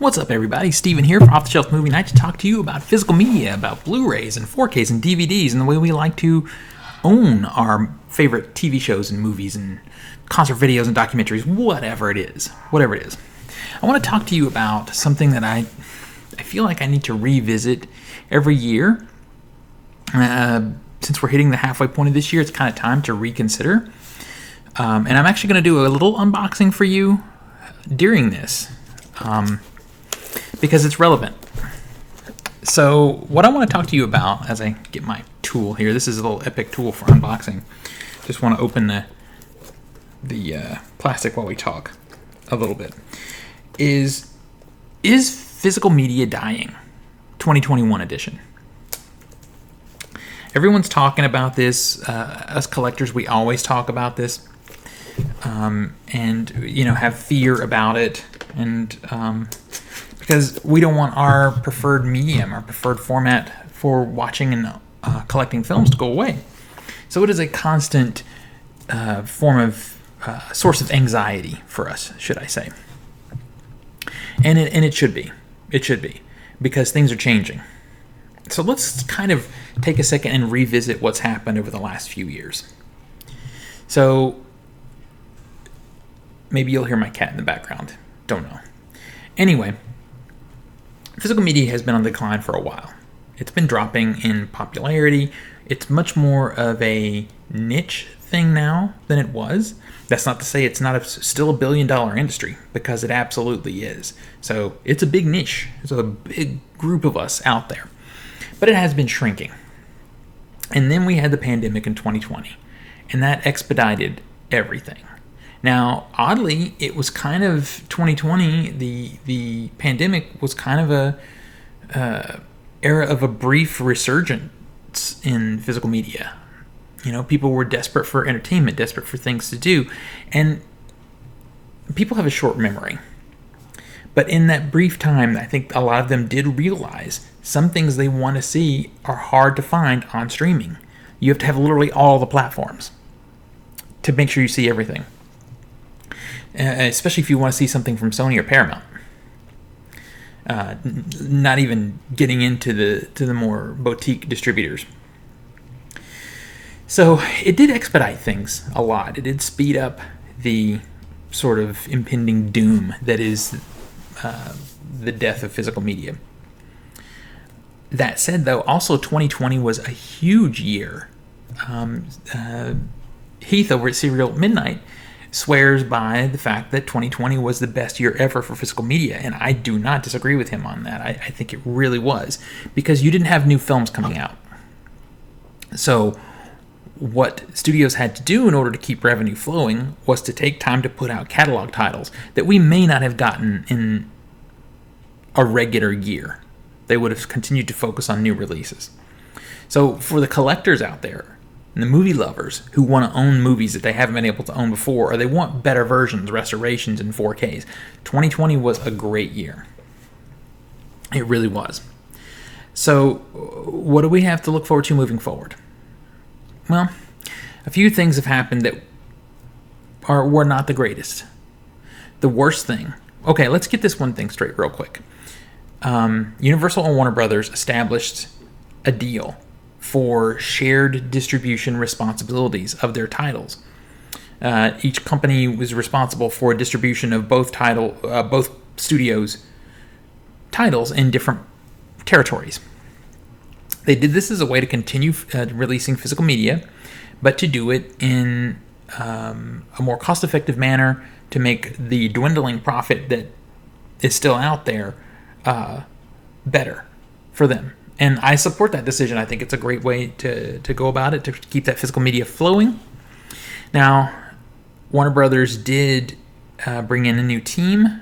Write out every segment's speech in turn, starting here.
What's up, everybody? Steven here for Off the Shelf Movie Night to talk to you about physical media, about Blu-rays and 4Ks and DVDs, and the way we like to own our favorite TV shows and movies and concert videos and documentaries, whatever it is. I want to talk to you about something that I feel like I need to revisit every year. Since we're hitting the halfway point of this year, it's kind of time to reconsider. And I'm actually going to do a little unboxing for you during this. Because it's relevant. So what I want to talk to you about as I get my tool here, this is a little epic tool for unboxing. Just want to open the plastic while we talk a little bit. Is physical media dying? 2021 edition. Everyone's talking about this. Us collectors, we always talk about this. And, have fear about it. And, because we don't want our preferred medium, our preferred format for watching and collecting films to go away. So it is a constant source of anxiety for us, should I say. And it should be. It should be. Because things are changing. So let's kind of take a second and revisit what's happened over the last few years. So maybe you'll hear my cat in the background. Don't know. Anyway, physical media has been on decline for a while. It's been dropping in popularity. It's much more of a niche thing now than it was. That's not to say it's not still a billion-dollar industry, because it absolutely is. So it's a big niche. It's a big group of us out there. But it has been shrinking. And then we had the pandemic in 2020, and that expedited everything. Now, oddly, it was kind of 2020. The pandemic was kind of a era of a brief resurgence in physical media. People were desperate for entertainment, desperate for things to do, and people have a short memory. But in that brief time, I think a lot of them did realize some things they want to see are hard to find on streaming. You have to have literally all the platforms to make sure you see everything. Especially if you want to see something from Sony or Paramount. Not even getting into the more boutique distributors. So it did expedite things a lot. It did speed up the sort of impending doom that is the death of physical media. That said, though, also 2020 was a huge year. Heath over at Serial Midnight swears by the fact that 2020 was the best year ever for physical media, and I do not disagree with him on that. I think it really was, because you didn't have new films coming out. So what studios had to do in order to keep revenue flowing was to take time to put out catalog titles that we may not have gotten in a regular year. They would have continued to focus on new releases. So for the collectors out there, and the movie lovers who want to own movies that they haven't been able to own before, or they want better versions, restorations, and 4Ks, 2020 was a great year. It really was. So what do we have to look forward to moving forward? Well, a few things have happened that were not the greatest. The worst thing... Okay, let's get this one thing straight real quick. Universal and Warner Brothers established a deal for shared distribution responsibilities of their titles. Each company was responsible for distribution of both studios' titles in different territories. They did this as a way to continue releasing physical media, but to do it in a more cost-effective manner, to make the dwindling profit that is still out there better for them. And I support that decision. I think it's a great way to go about it, to keep that physical media flowing. Now, Warner Brothers did bring in a new team,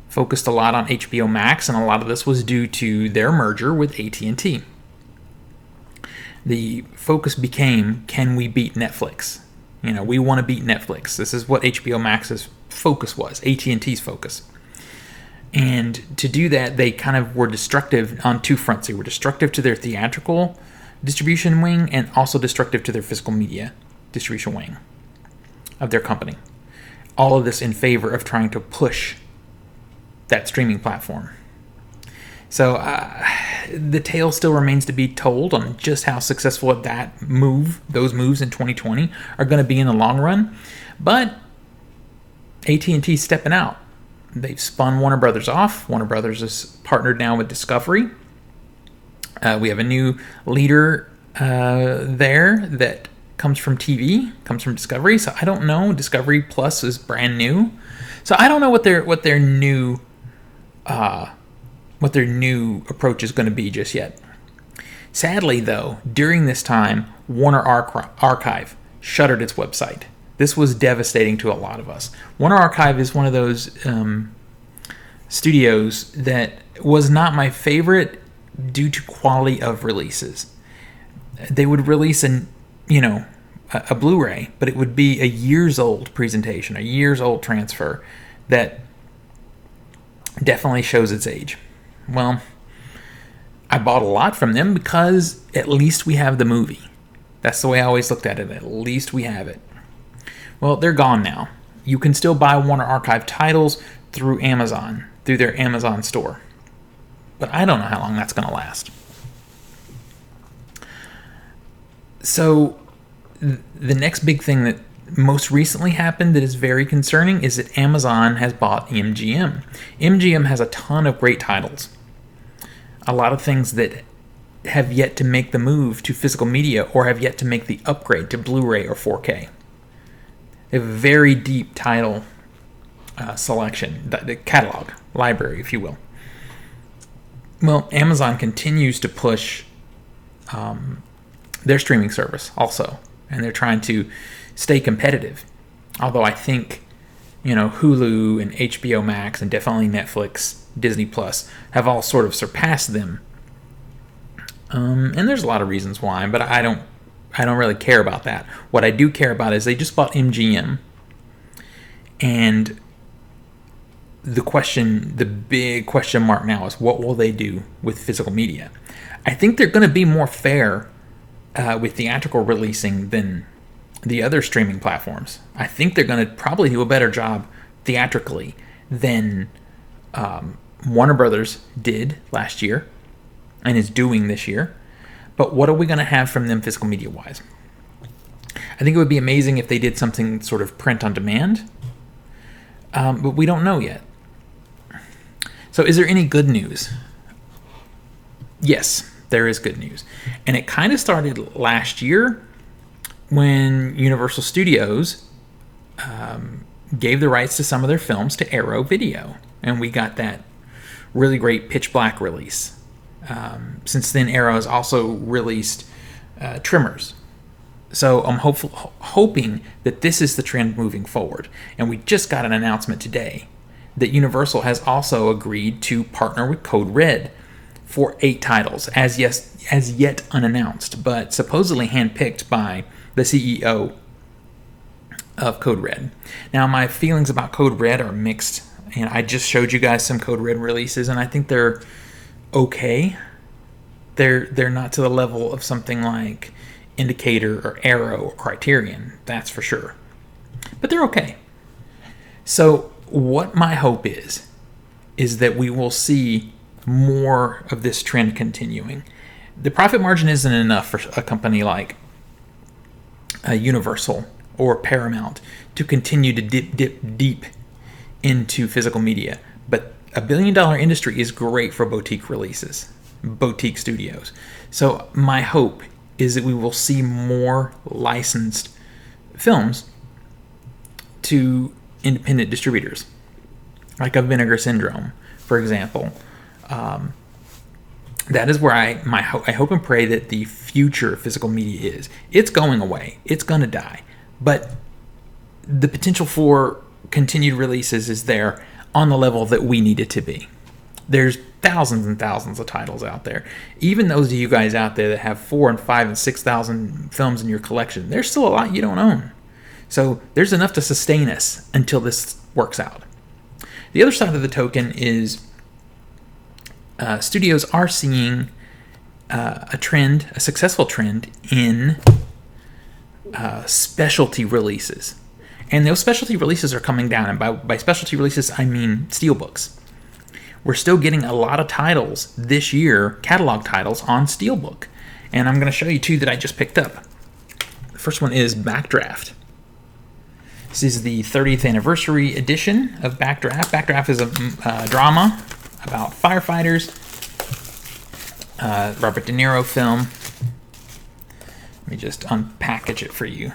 focused a lot on HBO Max, and a lot of this was due to their merger with AT&T. The focus became, can we beat Netflix? We want to beat Netflix. This is what HBO Max's focus was, AT&T's focus. And to do that, they kind of were destructive on two fronts. They were destructive to their theatrical distribution wing and also destructive to their physical media distribution wing of their company. All of this in favor of trying to push that streaming platform. So the tale still remains to be told on just how successful those moves in 2020 are going to be in the long run. But AT&T's stepping out. They've spun Warner Brothers off. Warner Brothers is partnered now with Discovery. We have a new leader there that comes from TV, comes from Discovery. So I don't know. Discovery Plus is brand new. So I don't know what their new approach is going to be just yet. Sadly, though, during this time, Warner Archive shuttered its website. This was devastating to a lot of us. Warner Archive is one of those studios that was not my favorite due to quality of releases. They would release a Blu-ray, but it would be a years old presentation, a years old transfer that definitely shows its age. Well, I bought a lot from them because at least we have the movie. That's the way I always looked at it. At least we have it. Well, they're gone now. You can still buy Warner Archive titles through Amazon, through their Amazon store. But I don't know how long that's going to last. So, the next big thing that most recently happened that is very concerning is that Amazon has bought Emgm. Emgm has a ton of great titles. A lot of things that have yet to make the move to physical media or have yet to make the upgrade to Blu-ray or 4K. They have a very deep title selection, the catalog, library, if you will. Well, Amazon continues to push their streaming service also, and they're trying to stay competitive. Although I think, Hulu and HBO Max and definitely Netflix, Disney Plus have all sort of surpassed them. And there's a lot of reasons why, but I don't really care about that. What I do care about is they just bought MGM, and the big question mark now is what will they do with physical media? I think they're going to be more fair with theatrical releasing than the other streaming platforms. I think they're going to probably do a better job theatrically than Warner Brothers did last year and is doing this year. But what are we going to have from them physical media wise? I think it would be amazing if they did something sort of print on demand, but we don't know yet. So is there any good news? Yes, there is good news. And it kind of started last year when Universal Studios gave the rights to some of their films to Arrow Video. And we got that really great Pitch Black release. Since then, Arrow has also released Tremors. So I'm hoping that this is the trend moving forward. And we just got an announcement today that Universal has also agreed to partner with Code Red for 8 titles, as yet unannounced, but supposedly handpicked by the CEO of Code Red. Now, my feelings about Code Red are mixed, and I just showed you guys some Code Red releases, and I think they're okay. They're not to the level of something like Indicator or Arrow or Criterion, that's for sure. But they're okay. So what my hope is that we will see more of this trend continuing. The profit margin isn't enough for a company like Universal or Paramount to continue to dip deep into physical media. But $1 billion industry is great for boutique releases, boutique studios. So my hope is that we will see more licensed films to independent distributors, like a Vinegar Syndrome, for example. That is where I hope and pray that the future of physical media is. It's going away. It's going to die. But the potential for continued releases is there on the level that we need it to be. There's thousands and thousands of titles out there. Even those of you guys out there that have 4,000 and 5,000 and 6,000 films in your collection, there's still a lot you don't own. So there's enough to sustain us until this works out. The other side of the token is studios are seeing a successful trend in specialty releases. And those specialty releases are coming down. And by specialty releases, I mean steelbooks. we're still getting a lot of titles this year, catalog titles, on Steelbook. And I'm going to show you two that I just picked up. The first one is Backdraft. This is the 30th anniversary edition of Backdraft. Backdraft is a drama about firefighters. Robert De Niro film. Let me just unpackage it for you.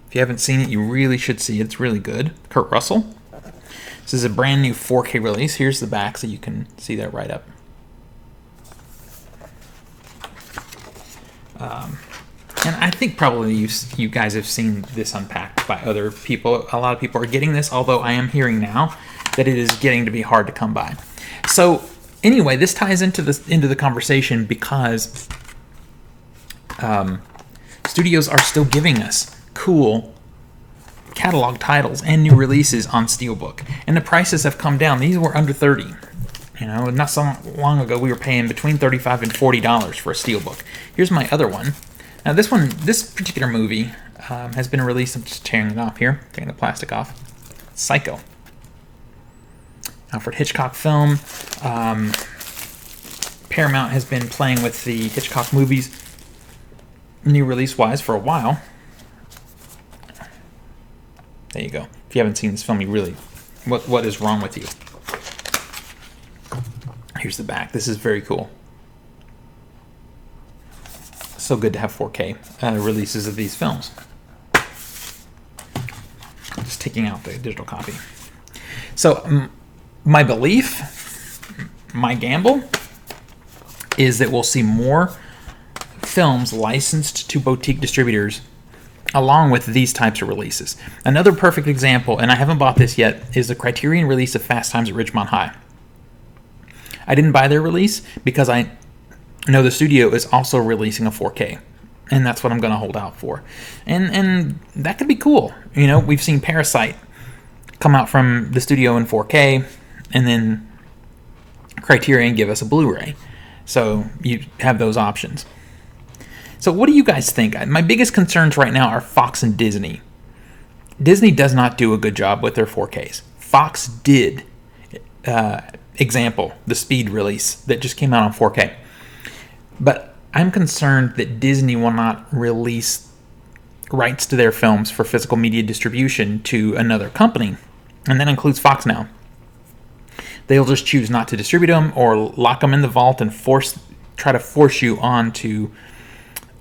If you haven't seen it, you really should see it. It's really good. Kurt Russell. This is a brand new 4K release. Here's the back so you can see that right up. And I think probably you guys have seen this unpacked by other people. A lot of people are getting this, although I am hearing now that it is getting to be hard to come by. So anyway, this ties into the conversation because studios are still giving us cool catalog titles and new releases on Steelbook, and the prices have come down. These were under $30. Not so long ago we were paying between $35 and $40 for a Steelbook. Here's my other one. Now this particular movie has been released. I'm just tearing it off here, taking the plastic off. Psycho. Alfred Hitchcock film. Paramount has been playing with the Hitchcock movies, new release-wise, for a while. There you go. If you haven't seen this film, you really... What is wrong with you? Here's the back. This is very cool. So good to have 4K releases of these films. Just taking out the digital copy. So my belief, my gamble, is that we'll see more films licensed to boutique distributors along with these types of releases. Another perfect example, and I haven't bought this yet, is the Criterion release of Fast Times at Ridgemont High. I didn't buy their release because I know the studio is also releasing a 4K, and that's what I'm going to hold out for. And that could be cool. We've seen Parasite come out from the studio in 4K, and then Criterion give us a Blu-ray. So you have those options. So what do you guys think? My biggest concerns right now are Fox and Disney. Disney does not do a good job with their 4Ks. Fox did. Example, the Speed release that just came out on 4K. But I'm concerned that Disney will not release rights to their films for physical media distribution to another company. And that includes Fox now. They'll just choose not to distribute them or lock them in the vault and try to force you onto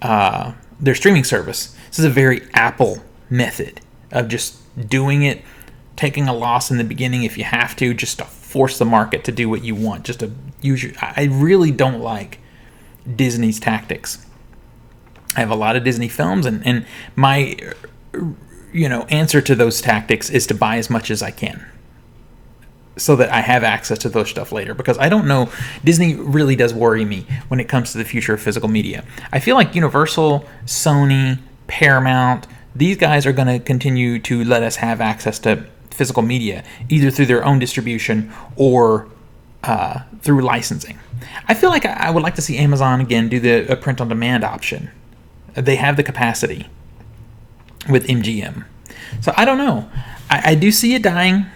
their streaming service. This is a very Apple method of just doing it, taking a loss in the beginning if you have to, just to force the market to do what you want. Just to use I really don't like Disney's tactics. I have a lot of Disney films, and my answer to those tactics is to buy as much as I can, so that I have access to those stuff later. Because I don't know, Disney really does worry me when it comes to the future of physical media. I feel like Universal, Sony, Paramount, these guys are going to continue to let us have access to physical media, either through their own distribution or through licensing. I feel like I would like to see Amazon again do the print-on-demand option. They have the capacity with Emgm. So I don't know. I do see it dying,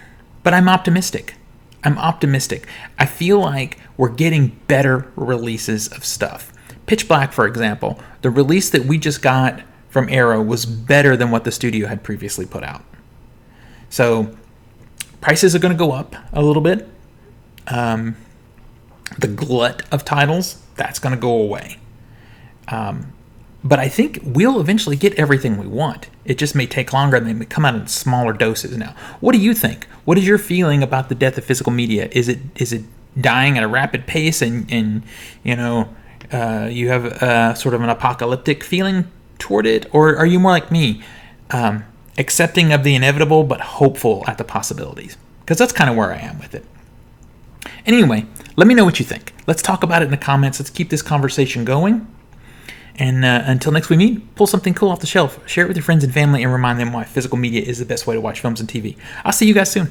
but I'm optimistic. I feel like we're getting better releases of stuff. Pitch Black, for example, the release that we just got from Arrow was better than what the studio had previously put out. So prices are going to go up a little bit. The glut of titles, that's going to go away. But I think we'll eventually get everything we want. It just may take longer, and they may come out in smaller doses now. What do you think? What is your feeling about the death of physical media? Is it dying at a rapid pace, and you have sort of an apocalyptic feeling toward it? Or are you more like me, accepting of the inevitable but hopeful at the possibilities? Because that's kind of where I am with it. Anyway, let me know what you think. Let's talk about it in the comments. Let's keep this conversation going. And until next we meet, pull something cool off the shelf, share it with your friends and family, and remind them why physical media is the best way to watch films and TV. I'll see you guys soon.